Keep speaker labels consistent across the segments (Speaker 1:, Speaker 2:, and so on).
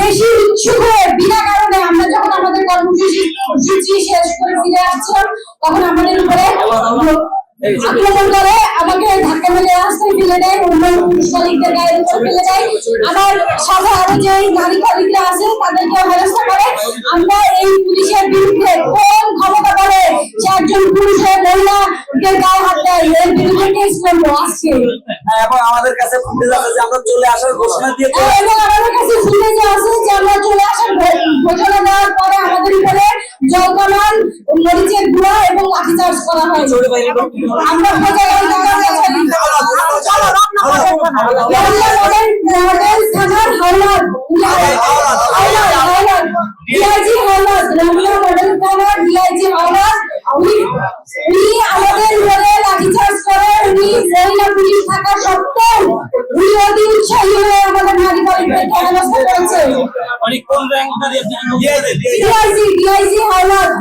Speaker 1: বেশি ইচ্ছুক হয়ে বিনা কারণে আমরা যখন আমাদের কর্মসূচি শেষ করে ফিরে আসছিলাম তখন আমাদের উপরে আক্রমণ করে, আমাকে ধাক্কা মেরে রাস্তায় ফেলে দেয়, অন্য পুরুষ কলিগদের গায়ের উপর ফেলে দেয়, আমার সাথে আরো যে নারী কলিগরা আছে তাদেরকে হেনস্থা করে। আমরা এই পুলিশের বিরুদ্ধে কোন ক্ষমতা বলে সে একজন পুরুষ হয়ে মহিলাদের গায়ে হাত দেয়, এর বিরুদ্ধে কেস করবো আজকে।
Speaker 2: এবং আমাদের কাছে ফুটেজ আছে যে আমরা চলে আসার ঘোষণা দিয়েছি,
Speaker 1: এবং আমাদের কাছে ফুটেজ আছে যে আমরা চলে আসার ঘোষণা দেওয়ার পরে আমাদের উপরে জলকামান, মরিচের গুঁড়া এবং লাঠিচার্জ করা হয়। আমরা থানার হাওলাত ডিআইজি হাওলাত রামলা মডেল থানার ডিআইজি হাওলাত উনি আমাদের উপরে লাঠিচার্জ করে। উনি মহিলা পুলিশ থাকা সত্ত্বেও উনি অতি উৎসাহী হয়ে আমাদের নারী কলিগদেরকে হেনস্থা করেছে। ডিআইজি হাওলাত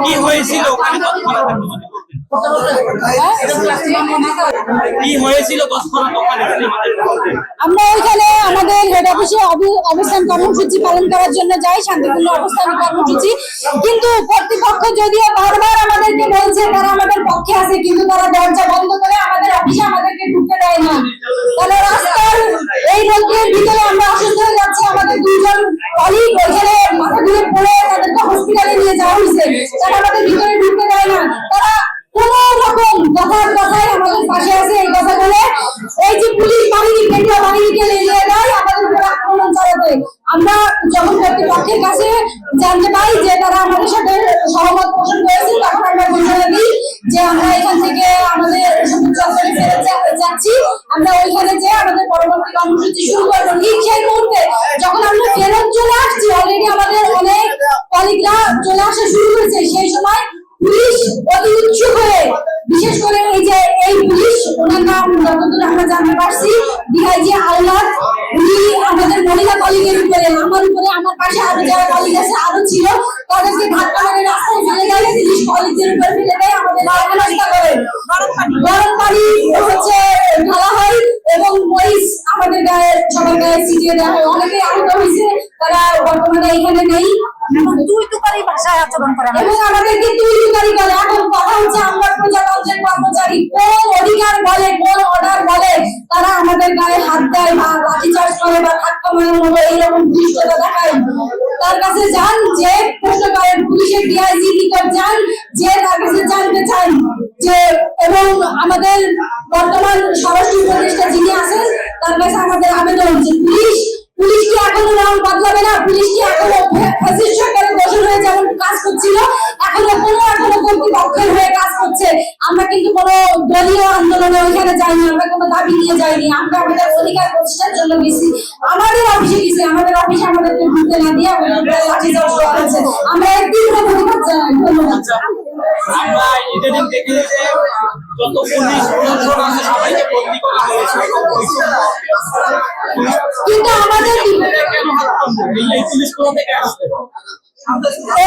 Speaker 3: কি হয়েছিল
Speaker 1: আমরা ওইখানে আমাদের হেড অফিসে অবস্থান কর্মসূচি পালন করার জন্য যাই, শান্তিপূর্ণ অবস্থান কর্মসূচি, কিন্তু কর্তৃপক্ষ যদিও বারবার আমাদেরকে বলছে তারা আমাদের পক্ষে আছে, কিন্তু তারা দরজা বন্ধ করে আমাদের অফিসে আমাদেরকে ঢুকতে দেয় না। তাহলে রাস্তার এই রোদের ভিতরে আমরা অসুস্থ হয়ে যাচ্ছি, আমাদের দুইজন কলিগ ওইখানে মাথা ঘুরে পড়ে তাদেরকে হসপিটালে নিয়ে যাওয়া হয়েছে, তারা আমাদের ভিতরে ঢুকতে দেয় না। তারা কোন রকম কথায় আমাদের পাশে আছে, এই কথা বলে এই যে পুলিশ বাহিনী কেন্দ্রীয় বাহিনীকে নিয়ে দেয় আমাদের উপর আক্রমণ চালাতে। আমরা যখন কর্তৃপক্ষের কাছে জানতে পাই যে তারা আমাদের সাথে সহমত পোষণ করেছে, তখন আমরা ঘোষণা দিই যে আমরা এখান থেকে আমাদের সবুজ চত্বরে ফেরত যাচ্ছি। আমরা ওইখানে যে আমাদের পরবর্তী কর্মসূচি শুরু করবো। ঠিক সেই মুহূর্তে যখন আমরা ফেরত চলে আসছি, অলরেডি আমাদের অনেক কলিগরা চলে আসা শুরু করেছে, সেই সময় পুলিশ অতি উৎসুক হয়ে, বিশেষ করে এই পুলিশ, ওনার নাম যতদূর আমরা জানতে পারছি ডিআইজি হাওলাত, উনি আমাদের মহিলা কলিগের উপরে, আমার উপরে, আমার পাশে আরো যারা কলিগ আছে আরো ছিল, তাদেরকে ধাক্কা মেরে রাস্তায় ফেলে দেয়, পুলিশ কলিগদের উপর ফেলে দেয়, আমাদের হেনস্থা করে। গরম পানি হচ্ছে ঢালা হয় এবং মরিচ আমাদের গায়ে, সবার গায়ে ছিটিয়ে দেওয়া হয়। অনেকে আহত হয়েছে, তারা বর্তমানে এখানে নেই। ভাষায় আচরণ করে এবং আমাদেরকে তুই করে। এখন কথা হচ্ছে আমরা প্রজাতন্ত্রের কর্মচারী, কোন অধিকার বলে, কোন অর্ডার বলে তারা আমাদের গায়ে হাত দেয় বা লাঠিচার্জ করে বা ধাক্কা মারার মতো এইরকম দৃশ্যটা দেখায়। তার কাছে যান, যে প্রশ্ন করেন, পুলিশের ডিআইজি নিকট যান, যে তার কাছে জানতে চান যে, এবং আমাদের বর্তমান স্বরাষ্ট্র উপদেষ্টা যিনি আছেন তার কাছে আমাদের আবেদন যে পুলিশ কি এখনো নাম বদলাবে না? পুলিশ কি এখনো ফ্যাসিস্ট সরকারের দোষর হয়ে যেমন কাজ করছিল এখনো কর্তৃপক্ষের হয়ে কাজ করছে? আমরা কিন্তু কোনো দলীয় আন্দোলনে ওইখানে যাইনি, আমরা কোনো দাবি নিয়ে যাইনি, আমরা আমাদের অধিকার প্রতিষ্ঠার জন্য গেছি। আমাদের অফিসে গেছি, আমাদের অফিসে আমাদেরকে ঢুকতে না দিয়ে আমাদের লাঠিচার্জ করা হয়েছে। আমরা এর তীব্র প্রতিবাদ জানাই। ধন্যবাদ।
Speaker 3: আমরা ইদানিং দেখি যে যত পুলিশ প্রশাসন আছে সবাইকে বদলি করা হয়েছে,
Speaker 1: কিন্তু আমাদের
Speaker 3: এই পুলিশ কোথা থেকে আসছে?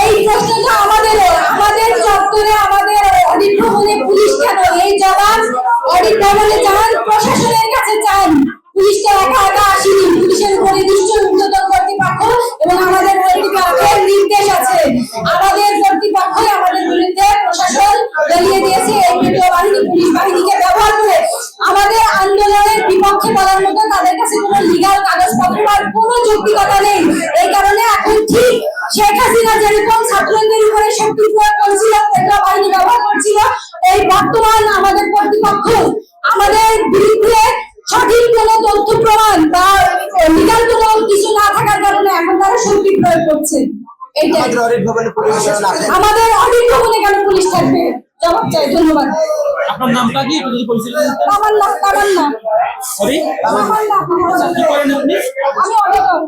Speaker 1: এই প্রশ্নটা আমাদের চত্বরে, আমাদের অডিট ভবনে পুলিশ কেন? এই জবাব অডিট ভবনে যান, প্রশাসনের কাছে চান। পুলিশটা একা একা আসেনি, পুলিশের উপরে নিশ্চয়ই ঊর্ধ্বতন কর্তৃপক্ষ এবং আমাদের কর্তৃপক্ষের নির্দেশ আছে। আমাদের কর্তৃপক্ষই আমাদের বিরুদ্ধে প্রশাসন চালিয়ে দিয়েছে এই কেন্দ্রীয় বাহিনী, পুলিশ বাহিনীকে ব্যবহার করে। আমাদের আন্দোলনের বিপক্ষে বলার মতো তাদের কাছে কোনো লিগাল কাগজপত্র বা কোনো যৌক্তিকতা নেই। এই কারণে এখন ঠিক শেখ হাসিনা যেরকম ছাত্রদের উপরে শক্তি প্রয়োগ করেছিল, কেন্দ্রীয় বাহিনী ব্যবহার করছিল, এই বর্তমান আমাদের কর্তৃপক্ষ আমাদের বিরুদ্ধে সঠিক কোনো তথ্য প্রমাণ বা লিগাল কোনো কিছু না থাকার কারণে এখন তারা শক্তি প্রয়োগ করছে। আমাদের অডিট ভবনে কেন পুলিশ থাকবে? জবাব চাই। ধন্যবাদ।
Speaker 3: আপনার নামটা কি?
Speaker 1: তামান্না।
Speaker 3: সরি,
Speaker 1: তামান্না।
Speaker 3: কি করেন আপনি?
Speaker 1: আমি অডিটর।